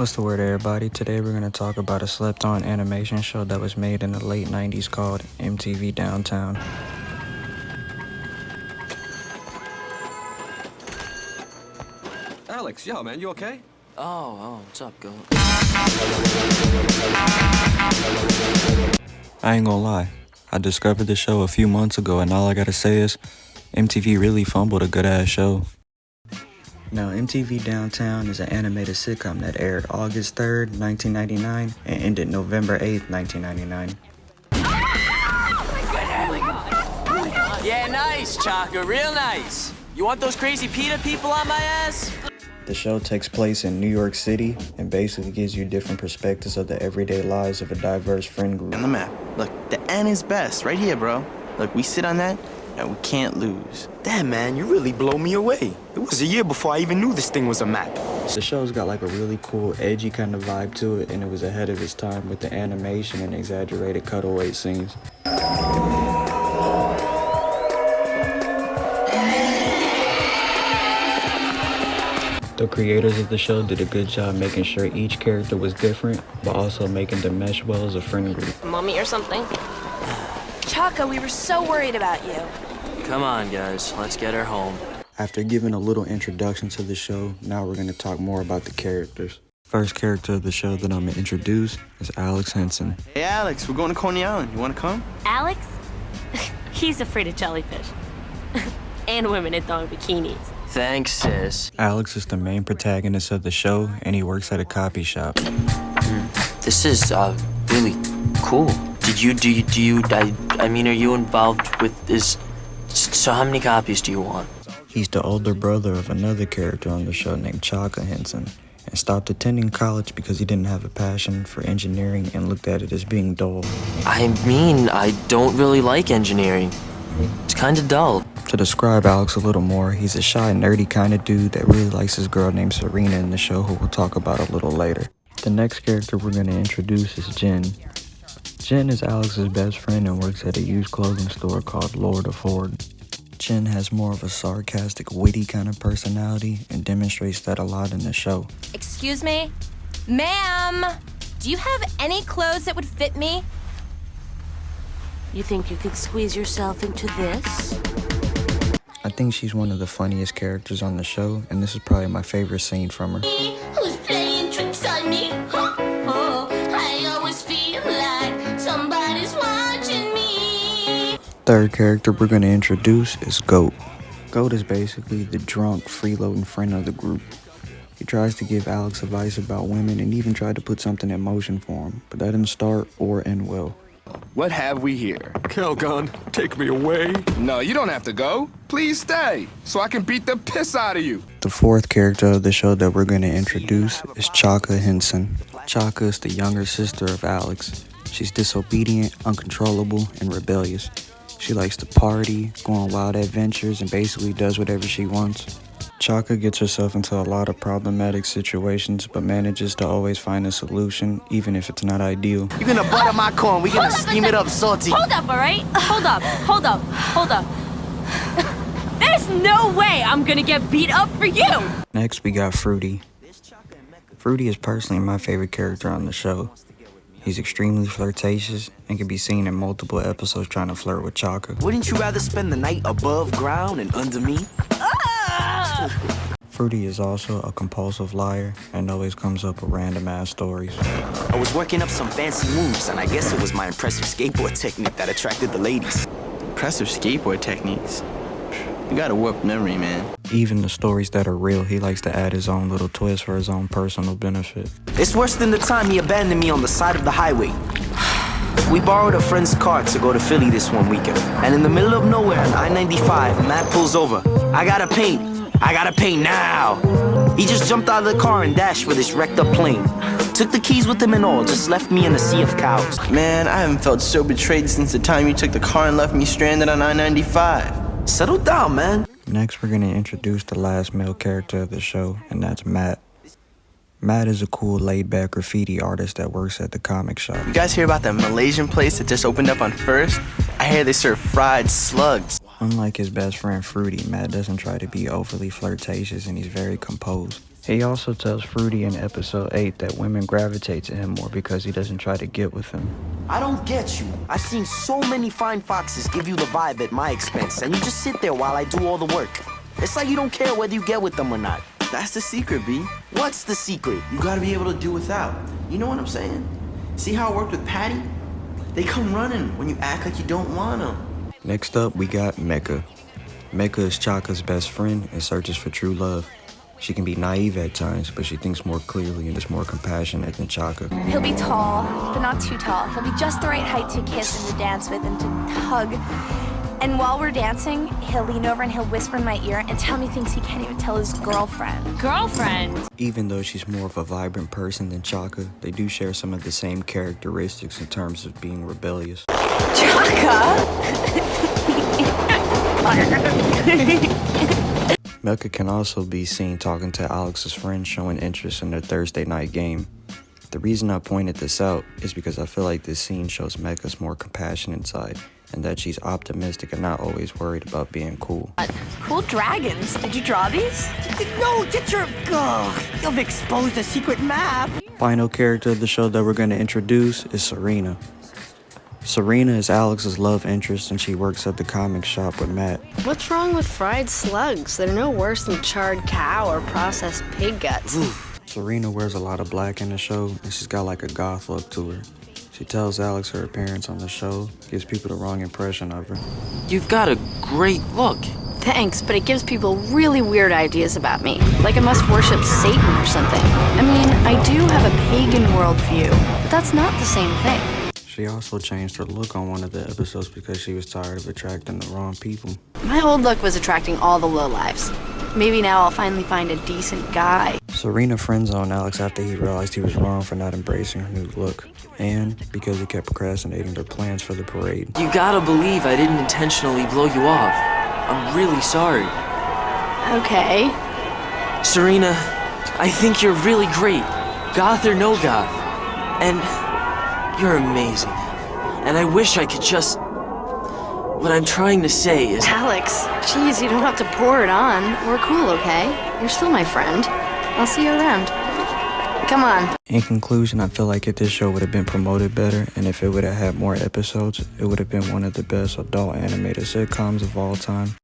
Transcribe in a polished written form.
What's the word, everybody? Today we're going to talk about a slept-on animation show that was made in the late 90s called MTV Downtown. Alex, yo, man, you okay? Oh, what's up, Goat? I ain't gonna lie, I discovered the show a few months ago and all I gotta say is, MTV really fumbled a good-ass show. Now, MTV Downtown is an animated sitcom that aired August 3rd, 1999 and ended November 8th, 1999. Yeah, nice, Chaka, real nice. You want those crazy PETA people on my ass? The show takes place in New York City and basically gives you different perspectives of the everyday lives of a diverse friend group. On the map, look, the N is best, right here, bro. Look, we sit on that, and we can't lose. Damn, man, you really blow me away. It was a year before I even knew this thing was a map. The show's got like a really cool, edgy kind of vibe to it, and it was ahead of its time with the animation and exaggerated cutaway scenes. The creators of the show did a good job making sure each character was different, but also making them mesh well as a friend group. Mommy or something? Chaka, we were so worried about you. Come on, guys, let's get her home. After giving a little introduction to the show, now we're going to talk more about the characters. First character of the show that I'm going to introduce is Alex Henson. Hey, Alex, we're going to Coney Island. You want to come? Alex? He's afraid of jellyfish. And women in thong bikinis. Thanks, sis. Alex is the main protagonist of the show, and he works at a copy shop. This is, really cool. I mean, are you involved with this? So how many copies do you want? He's the older brother of another character on the show named Chaka Henson, and stopped attending college because he didn't have a passion for engineering and looked at it as being dull. I mean, I don't really like engineering. It's kind of dull. To describe Alex a little more, he's a shy, nerdy kind of dude that really likes this girl named Serena in the show, who we'll talk about a little later. The next character we're going to introduce is Jen. Jen is Alex's best friend and works at a used clothing store called Lord of Ford. Jen has more of a sarcastic, witty kind of personality and demonstrates that a lot in the show. Excuse me? Ma'am, do you have any clothes that would fit me? You think you could squeeze yourself into this? I think she's one of the funniest characters on the show, and this is probably my favorite scene from her. Who's playing tricks on me? Oh, I always feel like somebody's watching me. Third character we're going to introduce is Goat. Goat is basically the drunk, freeloading friend of the group. He tries to give Alex advice about women and even tried to put something in motion for him, but that didn't start or end well. What have we here? Calgon, take me away. No, you don't have to go. Please stay, so I can beat the piss out of you. The fourth character of the show that we're going to introduce is Chaka Henson. Chaka is the younger sister of Alex. She's disobedient, uncontrollable, and rebellious. She likes to party, go on wild adventures, and basically does whatever she wants. Chaka gets herself into a lot of problematic situations, but manages to always find a solution, even if it's not ideal. You're gonna butter my corn. We're gonna steam it up salty. Hold up, all right? Hold up. There's no way I'm gonna get beat up for you! Next, we got Fruity. Fruity is personally my favorite character on the show. He's extremely flirtatious and can be seen in multiple episodes trying to flirt with Chaka. Wouldn't you rather spend the night above ground and under me? Fruity is also a compulsive liar and always comes up with random ass stories. I was working up some fancy moves, and I guess it was my impressive skateboard technique that attracted the ladies. Impressive skateboard techniques. You got a warped memory, man. Even the stories that are real, he likes to add his own little twist for his own personal benefit. It's worse than the time he abandoned me on the side of the highway. We borrowed a friend's car to go to Philly this one weekend, and in the middle of nowhere on I-95, Matt pulls over. I gotta paint now. He just jumped out of the car and dashed for this wrecked up plane. Took the keys with him and all, just left me in a sea of cows. Man, I haven't felt so betrayed since the time you took the car and left me stranded on I-95. Settle down, man. Next, we're going to introduce the last male character of the show, and that's Matt. Matt is a cool, laid-back graffiti artist that works at the comic shop. You guys hear about that Malaysian place that just opened up on First? I hear they serve fried slugs. Unlike his best friend Fruity, Matt doesn't try to be overly flirtatious and he's very composed. He also tells Fruity in episode 8 that women gravitate to him more because he doesn't try to get with them. I don't get you. I've seen so many fine foxes give you the vibe at my expense, and you just sit there while I do all the work. It's like you don't care whether you get with them or not. That's the secret, B. What's the secret? You gotta be able to do without. You know what I'm saying? See how it worked with Patty? They come running when you act like you don't want them. Next up, we got Mecca. Mecca is Chaka's best friend and searches for true love. She can be naive at times, but she thinks more clearly and is more compassionate than Chaka. He'll be tall, but not too tall. He'll be just the right height to kiss and to dance with and to hug. And while we're dancing, he'll lean over and he'll whisper in my ear and tell me things he can't even tell his girlfriend. Girlfriend? Even though she's more of a vibrant person than Chaka, they do share some of the same characteristics in terms of being rebellious. Chaka? Mecca can also be seen talking to Alex's friend, showing interest in their Thursday night game. The reason I pointed this out is because I feel like this scene shows Mecca's more compassionate side, and that she's optimistic and not always worried about being cool. Cool dragons. Did you draw these? No, get your... you've exposed a secret map. Final character of the show that we're going to introduce is Serena. Serena is Alex's love interest, and she works at the comic shop with Matt. What's wrong with fried slugs? They're no worse than charred cow or processed pig guts. Serena wears a lot of black in the show, and she's got like a goth look to her. She tells Alex her appearance on the show gives people the wrong impression of her. You've got a great look. Thanks, but it gives people really weird ideas about me. Like I must worship Satan or something. I mean, I do have a pagan worldview, but that's not the same thing. She also changed her look on one of the episodes because she was tired of attracting the wrong people. My old look was attracting all the lowlives. Maybe now I'll finally find a decent guy. Serena friend-zoned Alex after he realized he was wrong for not embracing her new look, and because he kept procrastinating their plans for the parade. You gotta believe I didn't intentionally blow you off. I'm really sorry. Okay. Serena, I think you're really great. Goth or no goth. And you're amazing. And I wish I could just... What I'm trying to say is... Alex, geez, you don't have to pour it on. We're cool, okay? You're still my friend. I'll see you around. Come on. In conclusion, I feel like if this show would have been promoted better, and if it would have had more episodes, it would have been one of the best adult animated sitcoms of all time.